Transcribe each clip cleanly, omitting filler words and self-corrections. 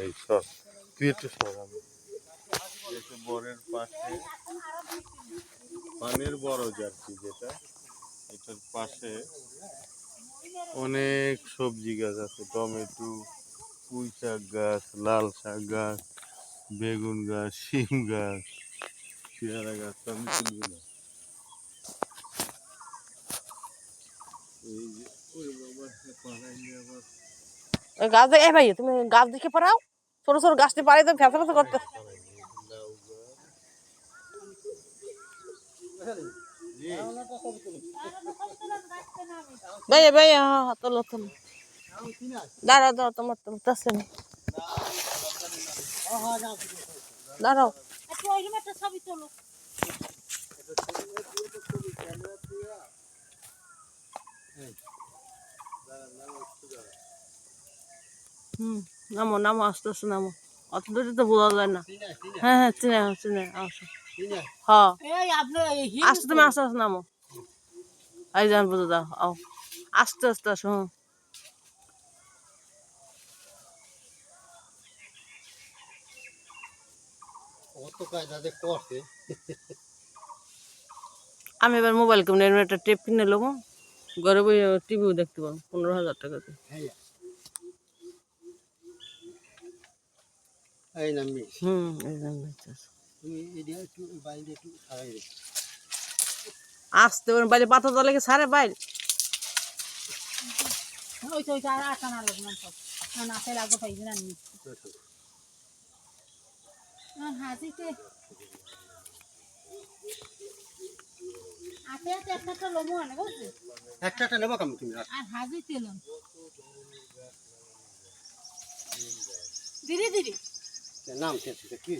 এই সর তুই একটু সর আমি বরের পাশে পানের বরজ আর কি যেটা এটার পাশে অনেক সবজি গাছ আছে, টমেটো, পুঁই শাক গাছ, লাল শাক গাছ, বেগুন গাছ, শিম গাছ, পেয়ারা গাছ, আমি তুলবো না। এই যে ওই বাবা পাড়াইলে আবার গাছ দেখে ভাই তুমি গাছ দেখে পারাও, ছোট ছোট গাছটি পাড়াই তো ফেঁচা ফেঁচা করতে। লাউ গাছ। ভাইয়া ভাইয়া তোলো তোলো, দাঁড়াও দাঁড়াও, তোমার তো উঠতেছে না, দাঁড়াও। নামো নামো, আস্তে আস্তে নামো, অত দূরে তো বোঝা যায় না। হ্যাঁ হ্যাঁ চিনে চিনে আসো, হ্যাঁ আস্তে, তুমি আস্তে আস্তে নামো, এই যান বুঝে দাও, আও আস্তে আস্তে আসো। আমি এবার মোবাইল কিনে একটা টেপ কিনে নেবো, ঘরে বই টিভিও দেখতে পাবো 15,000 টাকাতে। আসতে বাইরে পাথর তলে কি সারে বাইরে একটা নেবো কেমন তুমি ধীরে ধীরে নাম কি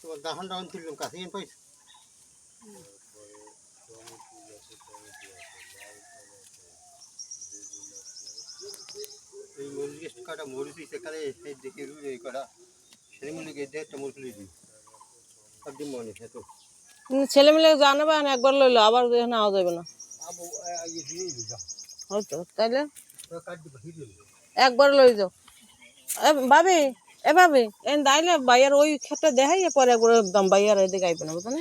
তোমার দাহন দাহন তুললাম কাছে পয়সা এই মরিচ কাটা মরিচ সেখানে দেখে এই কটা সেই মরিচ একটা মরিচ লিয়ে দিই একদম মনে হয় তো ছেলে মিলে জানাবে, একবার লইলো আবার নেওয়া যাবে না হয়তো, তাইলে একবার লই যাও। ভাবি এ ভাবি এন দাইলে বাইয়ার ওই ক্ষেত্রে দেখাই পরে একবার দাম বাইয়ার এদিকে আইবে না, বুঝো না,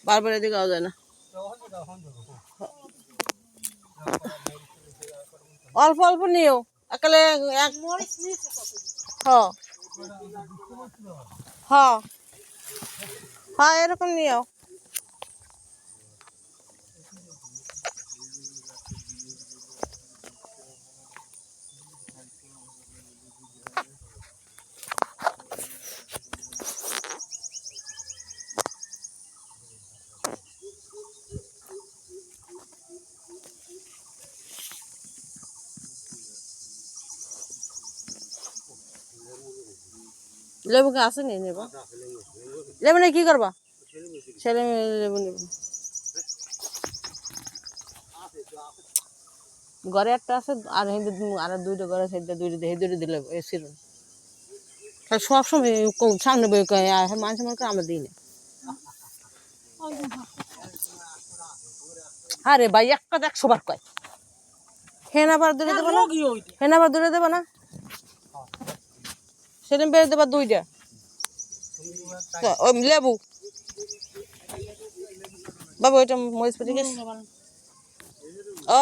বারবার এদিকে আওয়া যায় না। অল্প অল্প নিও একালে এক হ্যাঁ হ্যাঁ হ্যাঁ এরকম নিও। লেবু গাছ আছে নি নেব, লেবু নিয়ে কি করবা, ছেলে মেয়ে লেবু নেব, ঘরে একটা আছে আর আর দুইটা ঘরে দুইটা দুইটা দিলে এসির সবসময় সামনে বই মানুষ মনে করে আমরা দিই না। আরে ভাই একটা 100 বার কয়, হেন আবার দূরে দেবো না, হেন আবার দূরে দেবো না, সেদিন বেড়ে দেবা দুইটা ওই লেবু বাবু ওইটা মরিচ পেটে গেছে। ও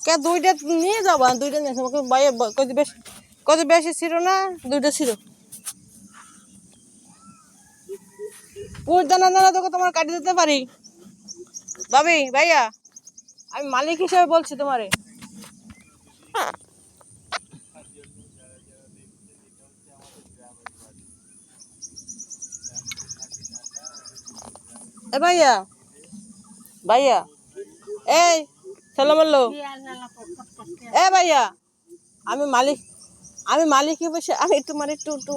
কে দুইটা নিয়ে যাবা, দুইটা নিয়ে যাবো বাইরে কত বেশি ছিল না, দুইটা ছিল পুষ দানা দানা তোকে তোমার কাটি দিতে পারি ভাবি ভাইয়া, আমি মালিক হিসেবে বলছি তোমারে। এ ভাইয়া ভাইয়া এই সালাম আল্লাহ, এ ভাইয়া আমি মালিক হিসেবে আমি তোমার একটু একটু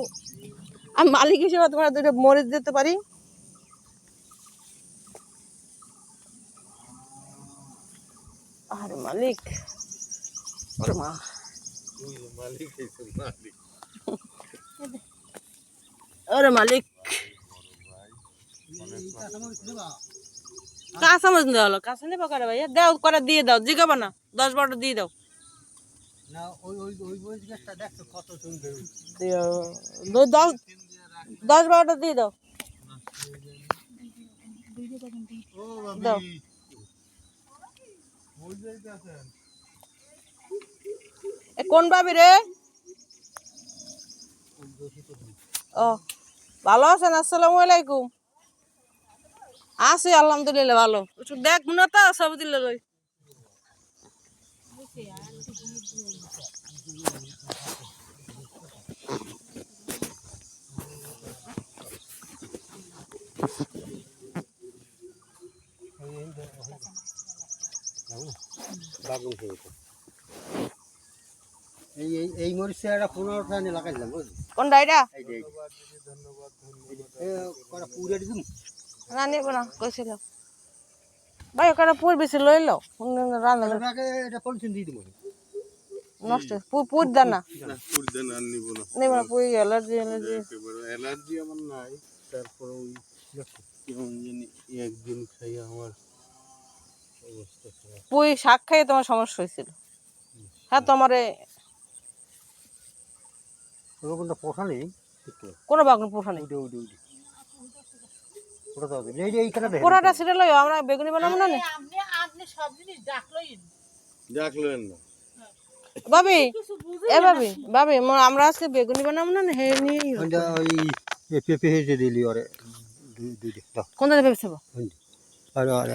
আমি মালিক হিসেবে তোমার দুটো মরিচ দিতে পারি। আরে মালিক ওরে মা ওরে মালিক কাঁচা মরিচ দেওয়া হলো, কাঁচা নেবো করে ভাইয়া, দাও করে দিয়ে দাও, জিগাবো না 10-12টা দিয়ে দাও। না ওই মরিচ গাছটা দেখছো কত সুন্দর। দশ 10-12টা দিয়ে দাও। ও দাও। ভাবি ওই যাইতে আছেন এ কোন ভাবি রে? ও ভালো আছেন? আসসালামু আলাইকুম। আছি আলহামদুলিল্লাহ ভালো। একটু দেখ মনে তো সব দিলে লই। বাগুন খেয়েছে। এই মরিচটা একটা 15টা এনে লাগাইলাম বুঝলি। কোনটা এটা? এই যে কটা পুরে দিম। না নিব না কইছিলাম। ভাই ওখানে পুর বেশি লই লও। রান্না এটা পলিথিন দিয়ে দিব। নষ্ট পুর দেন না। না পুরদেন আর নিব না নিব না পুর অ্যালার্জি একেবারে অ্যালার্জি আমার নাই তারপর ওই কেমন জানি একদিন খাই আমার অবস্থা খারাপ পুই শাক খাইয়ে তোমার সমস্যা হয়েছিল। হ্যাঁ তোমারে ওরকমটা পোষা নেই। কোনো বাগুন পোষা নেই। ওটা দাও এই যে এইখানে দেখেন। পোড়াটা ছিঁড়ে লই আমরা বেগুনি বানাবো না নে। আপনি সব জিনিস ডাকলেন দেখলেন না ভাবি এ ভাবি আমরা আজকে বেগুনি বানাবো না হে নিয়েই ওটা ওই পেঁপে হেঁটে দিলি ওরে দুই দাও। কোন দিকে ভেবেছে আরে আরে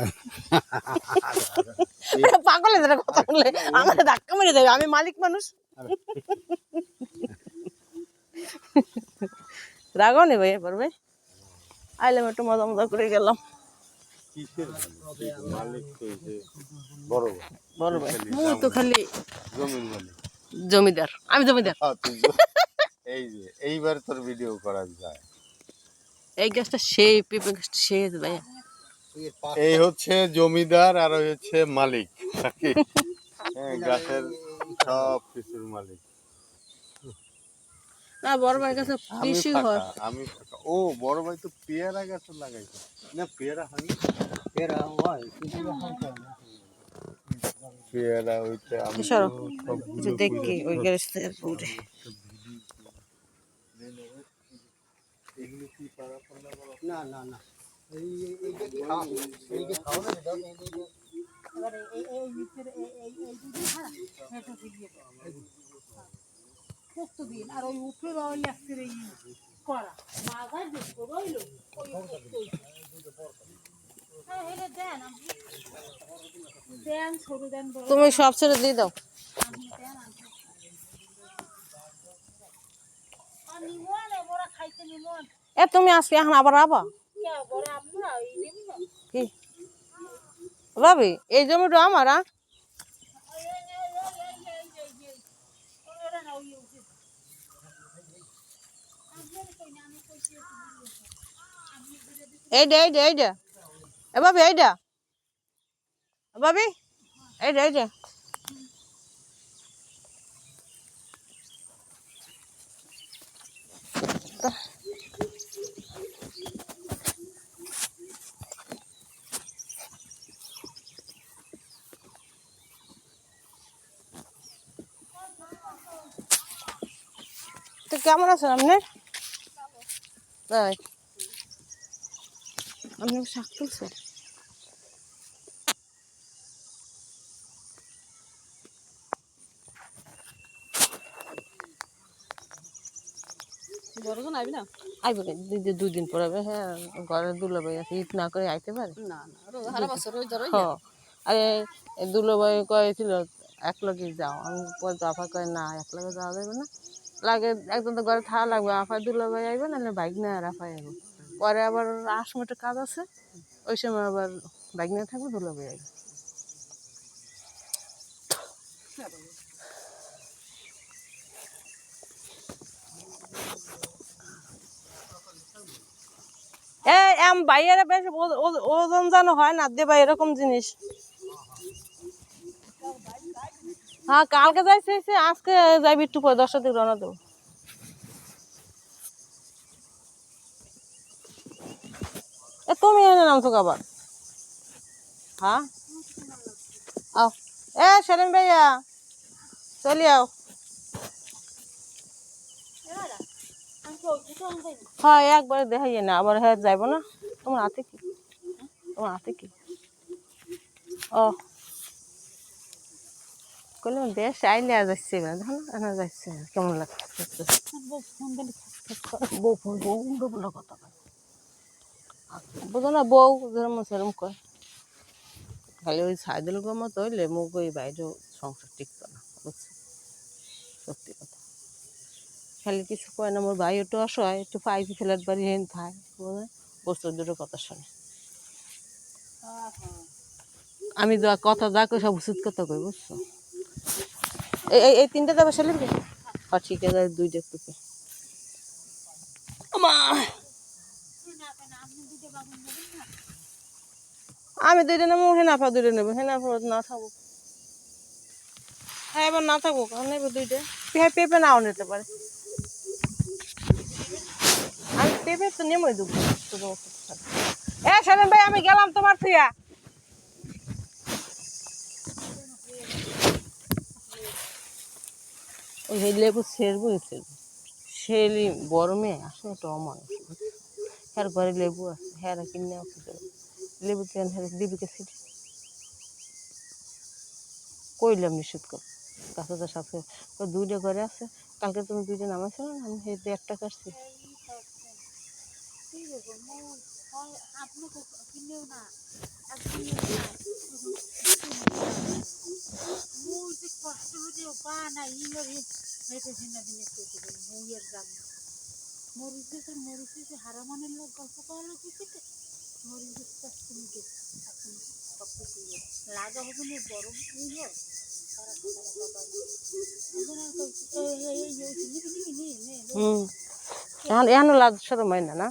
পাগল এদের কথা বললে আমাকে ধাক্কা মেরে দেবে। আমি মালিক মানুষ। রাগও নেই ভাই এবার ভাই আইলাম একটু মজা মজা করে গেলাম। কিসের মালিক তো যে বড় বড় ভাই মুই তো খালি জমির মালিক জমিদার। আমি জমিদার। এই যে এইবার তোর ভিডিও করা যায় এই গাছটা সেই পেঁপে গাছটা সেই ভাই। এই হচ্ছে জমিদার আর ওই হচ্ছে মালিক হ্যাঁ গাছের সব কিছুর মালিক না বড় ভাই কাছে আমি বেশি ফাঁকা হয়। আমি ফাঁকা ও বড় ভাই তো পেয়ারা গাছ লাগাইছে না পেয়ারা হয়নি এরা হয় কিন্তু পেয়ারা ওইটা আমি সরো সবগুলো দেখি ওই গাছটা পুরে এগুলো কি পারা পাল্লা বড় না না না এই যে খাও এই যে খাও না দাও এবারে এই ভিতরে এই দুটো হ্যাঁ এটা দিয়ে পোস্ত দিন আর ওই উপরে রইল একটা এই করা মাগায় দেখো রইল হ্যাঁ এটা দেন আপনি দেন ছোট দেন বড় তুমি সব ছেড়ে দিয়ে দাও। আপনি দেন আর নিমন বড় খাইতে নিমন এ তুমি আজকে এখন আবার আবা কে বড় আমরা এই নিমন কি ভাবি এই জমিটা আমার এইটা এ ভাবি এইটা ভাবি এইটা তো কেমন আছেন আপনি? তাই আপনি শাক তুলছেন? বড়জন আইবি না আইবে 2 দিন পর আইবে। হ্যাঁ ঘরে দুলাভাই আছে ঈদ না করে আইতে পারে না সারা বছর ওই ধরো হ্যাঁ আরে দুলাভাই কয়েছিল এক লগে যাও। আমি পরে তো আফা কয় না এক লগে যাওয়া যাবে না লাগে একজন তো ঘরে থাকা লাগবে। আফাই দুলাভাই আইবে নাহলে বাইক নিয়ে আর আফাই আইব। পরে আবার 8 মিনিটের কাজ আছে ওই সময় আবার বাইক নিয়ে থাকবে দুলাভাই আইবে। ভাইয়েরা বেশ ওজন জানো হয় না দে ভাই এরকম জিনিস। হ্যাঁ কালকে যাইছে আজকে যাইবি একটু পরে 10টার দিকে রওনা দেবো। তুমি এনে নামছো আবার হ্যাঁ আও এ সেলিম ভাইয়া চলি আও। হ্যাঁ একবারে দেখাই না, আবার হ্যাঁ যাইব না। তোমার হাতে কি? তোমার হাতে কি? ও কইলাম দেশ আইলে যাচ্ছে না, দেখো না এনা যাচ্ছে না, কেমন লাগছে? বউ ফোন বউ উল্টো পাল্টা কথা কয়। বুঝো না বউ যেরম সেরম কয়। খালি ওই সাইদুল গমত হইলে মুখ ওই বাইরেও সংসার টিকতো না, বুঝছো? সত্যি কথা। খালি কিছু কয় না, মোর ভাই একটু অসহায়, একটু পাইপি ফেলার বাড়ি হেন খায়, বুঝলে? বস্তু দুটো কথা শোনে। আমি যা কথা যা কই সব উচিত কথা কই, বুঝছো? এই তিনটা যাবে সেলে কি? আর ঠিক আছে দুইটা টুকে। আমি দুইটা নেবো, হেনাফা দুইটা নেবো, হেনাফা না থাকবো। হ্যাঁ এবার না থাকবো, কারণ নেবো দুইটা। পেঁপে নাও নিতে পারে। আমি পেঁপে তো নেমই দেবো। এ সেলিম ভাই আমি গেলাম তোমার থুয়া। ওই লেবু ছেড়বো ছেড়বো। সেলি বড় মেয়ে আসলে একটা অমানুষ। হ্যার ঘরে লেবু আছে, হ্যাঁ কিনে লেবু তেন হ্যাঁ দিবিকে ছিটি কইলাম নিষেধ কর। কাছে তো সাথে দুইটা ঘরে আছে, কালকে তুমি দুইটা নামাইছো না, আমি সেই একটা কাটছি। এখন এখনো লাজ সরম হয় না, না?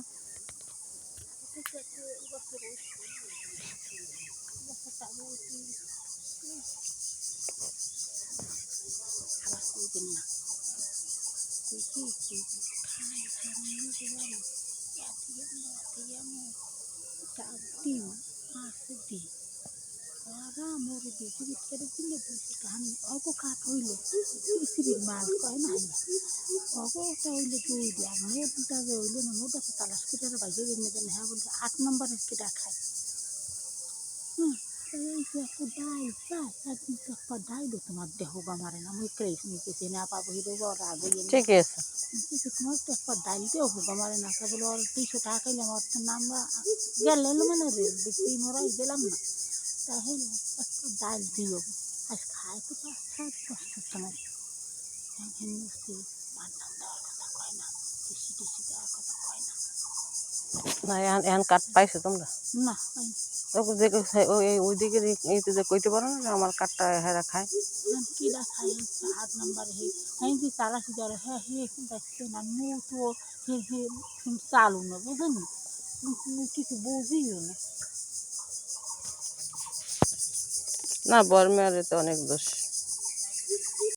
ঠিকই আছে। না এখন কাঠ পাইছো তোমরা? ওইদিকে যে কইতে পারো না যে আমার কাঠটা হেরা খায়। না বর্মেয়ারে তো অনেক দোষ।